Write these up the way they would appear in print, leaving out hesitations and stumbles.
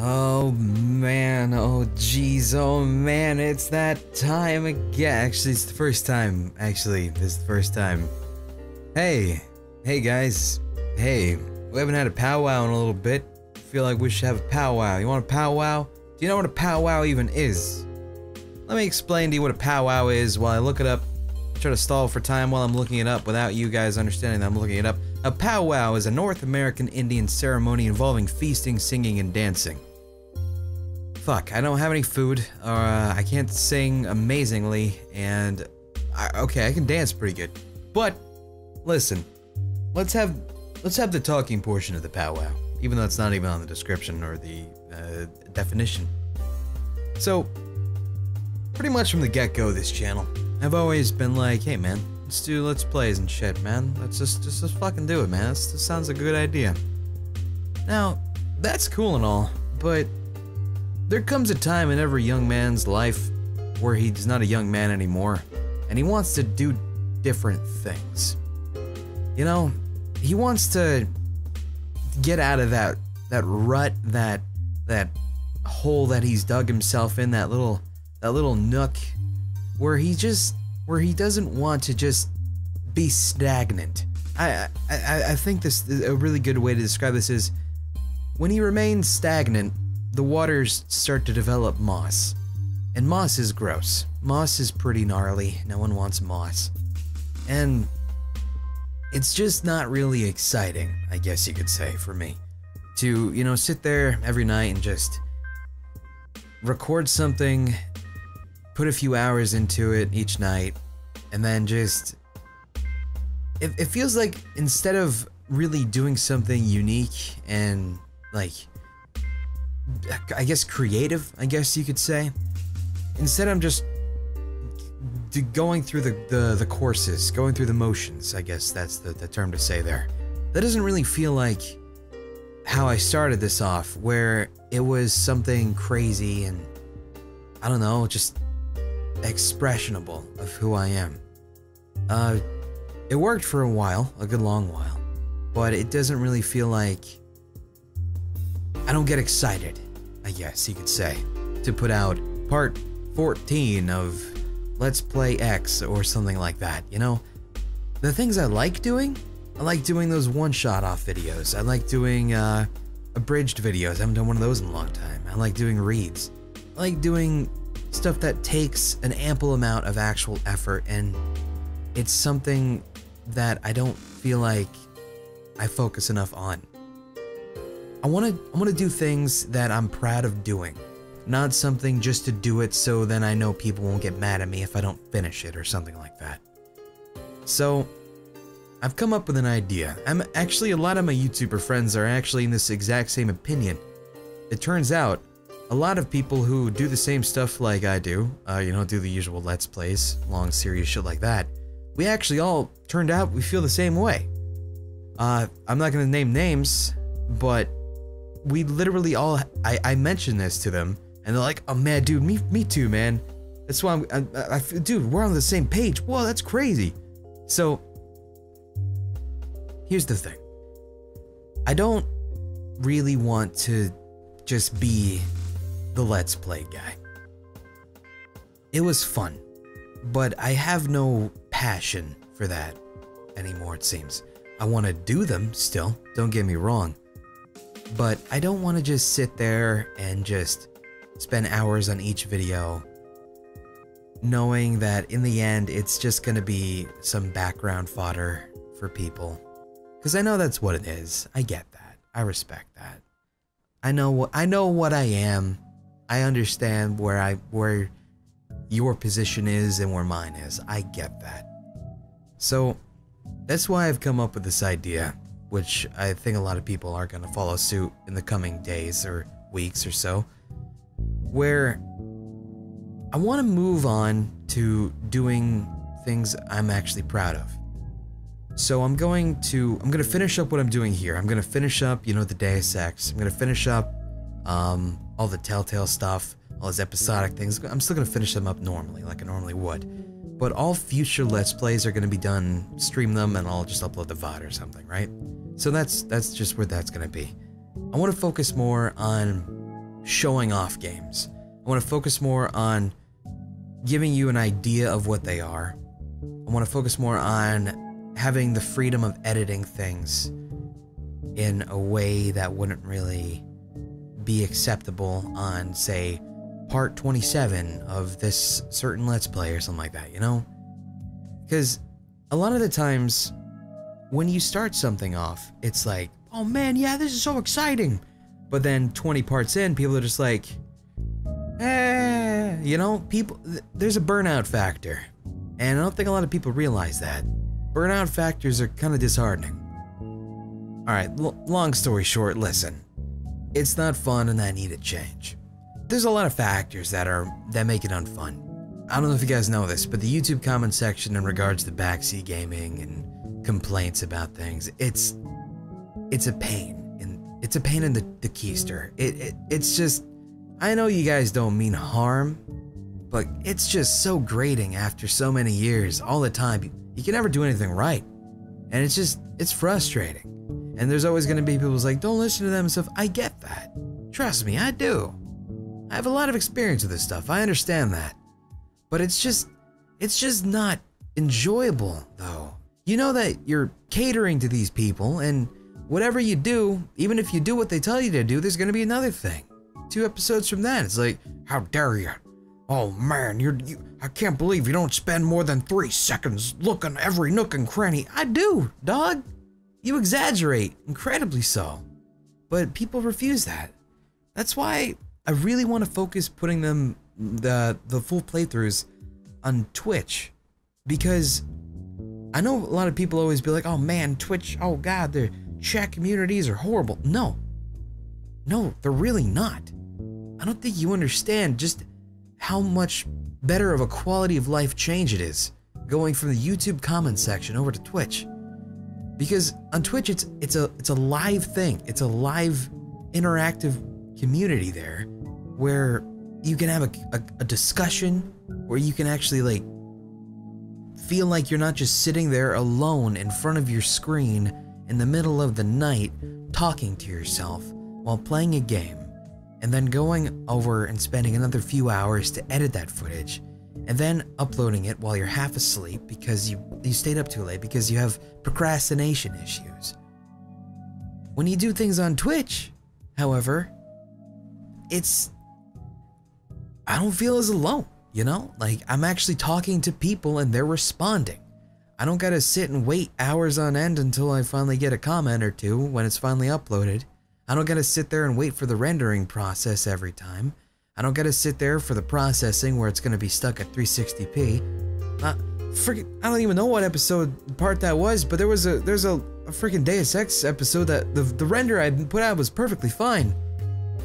Oh man, oh jeez, oh man, it's that time again. Actually, it's the first time. This is the first time. Hey guys. Hey, we haven't had a powwow in a little bit. Feel like we should have a powwow. You want a powwow? Do you know what a powwow even is? Let me explain to you what a powwow is while I look it up. Try to stall for time while I'm looking it up without you guys understanding that I'm looking it up. A powwow is a North American Indian ceremony involving feasting, singing, and dancing. Fuck, I don't have any food, or I can't sing amazingly, and okay, I can dance pretty good. But listen, let's have the talking portion of the powwow, even though it's not even on the description or the definition. So, pretty much from the get-go, this channel, I've always been like, hey man, let's do Let's Plays and shit, man. Let's just fucking do it, man. This sounds like a good idea. Now, that's cool and all, but there comes a time in every young man's life where he's not a young man anymore, and he wants to do different things. You know, he wants to get out of that rut, that hole that he's dug himself in, that little nook where he doesn't want to just be stagnant. I think this is a really good way to describe this is when he remains stagnant, the waters start to develop moss. And moss is gross. Moss is pretty gnarly. No one wants moss. And it's just not really exciting, I guess you could say, for me. To, you know, sit there every night and just record something, put a few hours into it each night, and then just... It feels like instead of really doing something unique and, like, I guess creative, I guess you could say, instead I'm just going through the courses, going through the motions, I guess that's the term to say there. That doesn't really feel like how I started this off, where it was something crazy and, I don't know, just expressionable of who I am. It worked for a while, a good long while, but it doesn't really feel like I don't get excited, I guess you could say, to put out part 14 of Let's Play X or something like that, you know? The things I like doing those one-shot off videos. I like doing abridged videos. I haven't done one of those in a long time. I like doing reads. I like doing stuff that takes an ample amount of actual effort, and it's something that I don't feel like I focus enough on. I want to do things that I'm proud of doing, not something just to do it so then I know people won't get mad at me if I don't finish it or something like that. So, I've come up with an idea. A lot of my YouTuber friends are actually in this exact same opinion. It turns out, a lot of people who do the same stuff like I do, you know, do the usual Let's Plays, long series, shit like that, we actually all turned out we feel the same way. I'm not gonna name names, but we literally all, I mentioned this to them, and they're like, oh man, dude, me too, man. That's why dude, we're on the same page. Whoa, that's crazy. So, here's the thing. I don't really want to just be the Let's Play guy. It was fun, but I have no passion for that anymore, it seems. I want to do them still, don't get me wrong. But I don't want to just sit there and just spend hours on each video knowing that in the end it's just gonna be some background fodder for people. Because I know that's what it is. I get that. I respect that. I know what I am. I understand where your position is and where mine is. I get that. So that's why I've come up with this idea, which I think a lot of people are going to follow suit in the coming days or weeks or so, where I want to move on to doing things I'm actually proud of. So I'm gonna finish up what I'm doing here. I'm gonna finish up, you know, the Deus Ex. I'm gonna finish up all the Telltale stuff, all those episodic things. I'm still gonna finish them up normally, like I normally would. But all future Let's Plays are gonna be done, stream them, and I'll just upload the VOD or something, right? So that's just where that's gonna be. I want to focus more on showing off games. I want to focus more on giving you an idea of what they are. I want to focus more on having the freedom of editing things in a way that wouldn't really be acceptable on, say, part 27 of this certain Let's Play or something like that, you know? Because a lot of the times, when you start something off, it's like, oh man, yeah, this is so exciting. But then 20 parts in, people are just like, you know, there's a burnout factor. And I don't think a lot of people realize that. Burnout factors are kind of disheartening. Alright, long story short, listen. It's not fun and I need a change. There's a lot of factors that make it unfun. I don't know if you guys know this, but the YouTube comment section in regards to backseat gaming and complaints about things, it's a pain. It's a pain in the keister. It's just, I know you guys don't mean harm, but it's just so grating after so many years, all the time. You can never do anything right. And it's frustrating. And there's always gonna be people who's like, don't listen to them and stuff. I get that. Trust me, I do. I have a lot of experience with this stuff. I understand that. But it's just not enjoyable, though. You know that you're catering to these people, and whatever you do, even if you do what they tell you to do, there's gonna be another thing. 2 episodes from that, it's like, how dare you? Oh man, I can't believe you don't spend more than 3 seconds looking every nook and cranny. I do, dog. You exaggerate, incredibly so. But people refuse that. That's why I really want to focus putting them, the full playthroughs, on Twitch. Because I know a lot of people always be like, oh man, Twitch, oh god, their chat communities are horrible. No, they're really not. I don't think you understand just how much better of a quality of life change it is going from the YouTube comment section over to Twitch. Because on Twitch, it's a live thing. It's a live interactive community there where you can have a discussion, where you can actually like feel like you're not just sitting there alone in front of your screen in the middle of the night talking to yourself while playing a game, and then going over and spending another few hours to edit that footage, and then uploading it while you're half asleep because you stayed up too late because you have procrastination issues. When you do things on Twitch, however, I don't feel as alone, you know? Like, I'm actually talking to people and they're responding. I don't gotta sit and wait hours on end until I finally get a comment or two when it's finally uploaded. I don't gotta sit there and wait for the rendering process every time. I don't gotta sit there for the processing where it's gonna be stuck at 360p. I don't even know what part that was, but there's a freaking Deus Ex episode that the render I put out was perfectly fine.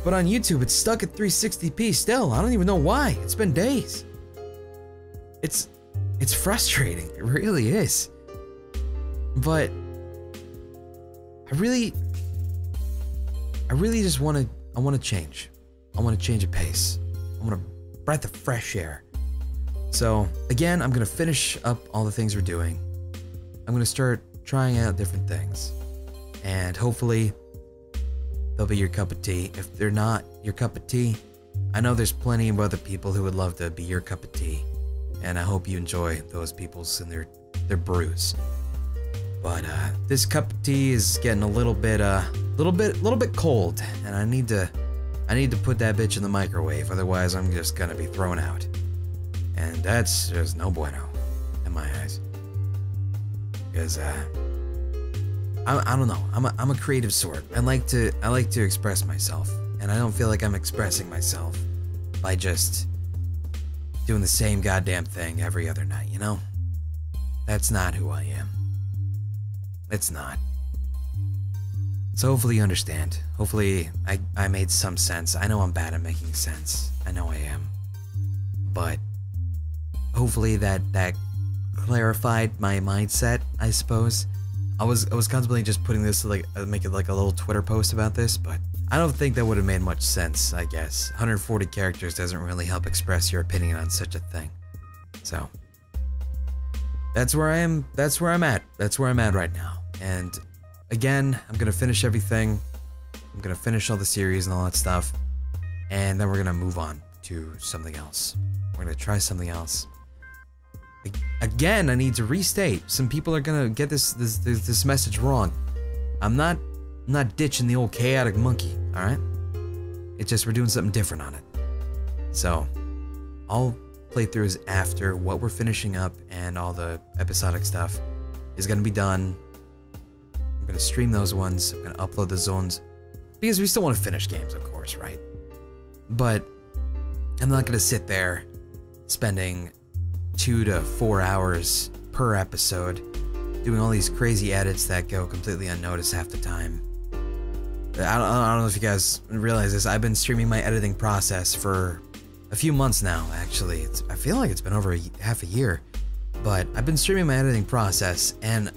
But on YouTube, it's stuck at 360p still. I don't even know why. It's been days. It's frustrating. It really is. But I really just want to change. I want to change a pace. I want a breath of fresh air. So again, I'm gonna finish up all the things we're doing. I'm gonna start trying out different things, and hopefully they'll be your cup of tea. If they're not your cup of tea, I know there's plenty of other people who would love to be your cup of tea, and I hope you enjoy those people's and their brews. But this cup of tea is getting a little bit cold, and I need to put that bitch in the microwave, otherwise I'm just gonna be thrown out. And that's just no bueno in my eyes. Because I don't know. I'm a creative sort. I like to express myself, and I don't feel like I'm expressing myself by just doing the same goddamn thing every other night, you know? That's not who I am. It's not. So hopefully you understand. Hopefully I made some sense. I know I'm bad at making sense. I know I am. But hopefully that clarified my mindset, I suppose. I was contemplating just putting this like make it like a little Twitter post about this, but I don't think that would have made much sense, I guess. 140 characters doesn't really help express your opinion on such a thing. So that's where I am. That's where I'm at. That's where I'm at right now. And again, I'm gonna finish everything. I'm gonna finish all the series and all that stuff. and then we're gonna move on to something else. We're gonna try something else. Again, I need to restate. Some people are gonna get this message wrong. I'm not ditching the old chaotic monkey. All right. It's just we're doing something different on it. So, all playthroughs after what we're finishing up and all the episodic stuff is gonna be done. I'm gonna stream those ones. I'm gonna upload the zones because we still want to finish games, of course, right? But I'm not gonna sit there spending 2 to 4 hours per episode doing all these crazy edits that go completely unnoticed half the time. I don't know if you guys realize this. I've been streaming my editing process for a few months now, actually. I feel like it's been over half a year. But I've been streaming my editing process, and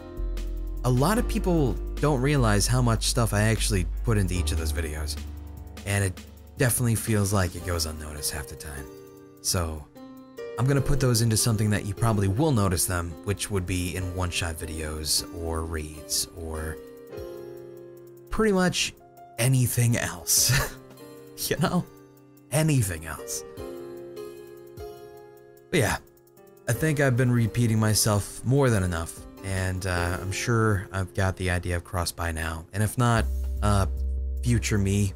a lot of people don't realize how much stuff I actually put into each of those videos. And it definitely feels like it goes unnoticed half the time. So I'm gonna put those into something that you probably will notice them, which would be in one-shot videos or reads or pretty much anything else. You know? Anything else. But yeah, I think I've been repeating myself more than enough, and I'm sure I've got the idea across by now. And if not, future me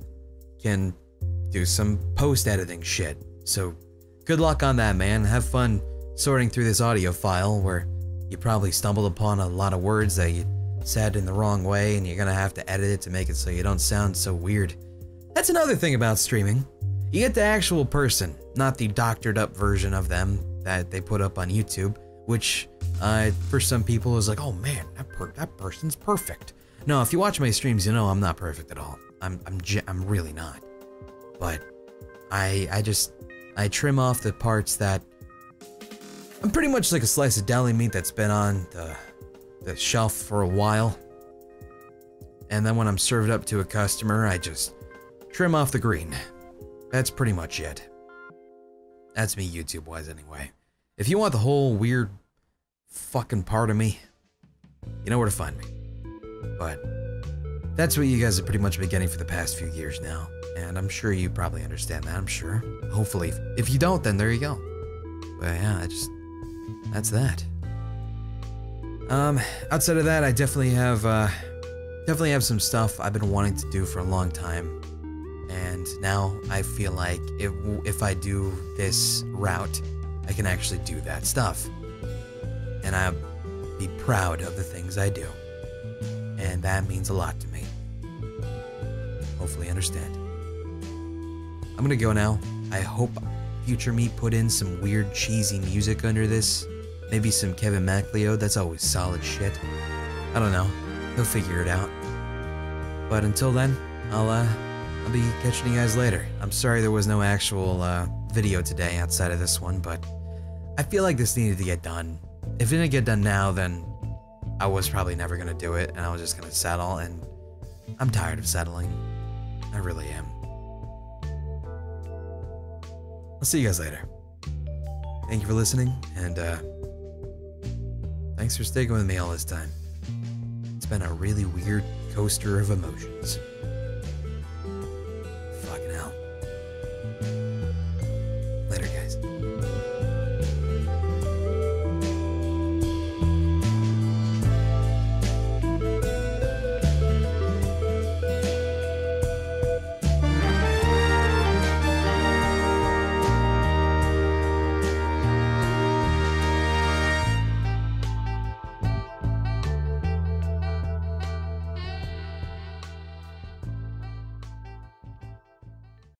can do some post-editing shit. So good luck on that, man. Have fun sorting through this audio file where you probably stumbled upon a lot of words that you said in the wrong way, and you're gonna have to edit it to make it so you don't sound so weird. That's another thing about streaming. You get the actual person, not the doctored up version of them that they put up on YouTube, which for some people is like, oh man, that person's perfect. No, if you watch my streams, you know I'm not perfect at all. I'm really not. But I trim off the parts that I'm pretty much like a slice of deli meat that's been on the shelf for a while. And then when I'm served up to a customer, I just trim off the green. That's pretty much it. That's me YouTube-wise anyway. If you want the whole weird fucking part of me, you know where to find me. But that's what you guys have pretty much been getting for the past few years now. And I'm sure you probably understand that, I'm sure. Hopefully. If you don't, then there you go. But yeah, that's that. Outside of that, I definitely have some stuff I've been wanting to do for a long time. And now I feel like if I do this route, I can actually do that stuff. And I'll be proud of the things I do. And that means a lot to me. Hopefully you understand. I'm gonna go now. I hope future me put in some weird cheesy music under this. Maybe some Kevin MacLeod, that's always solid shit. I don't know. He'll figure it out. But until then, I'll be catching you guys later. I'm sorry there was no actual video today outside of this one, but I feel like this needed to get done. If it didn't get done now, then I was probably never gonna do it, and I was just gonna settle, and I'm tired of settling. I really am. I'll see you guys later. Thank you for listening, and thanks for sticking with me all this time. It's been a really weird coaster of emotions. Fucking hell.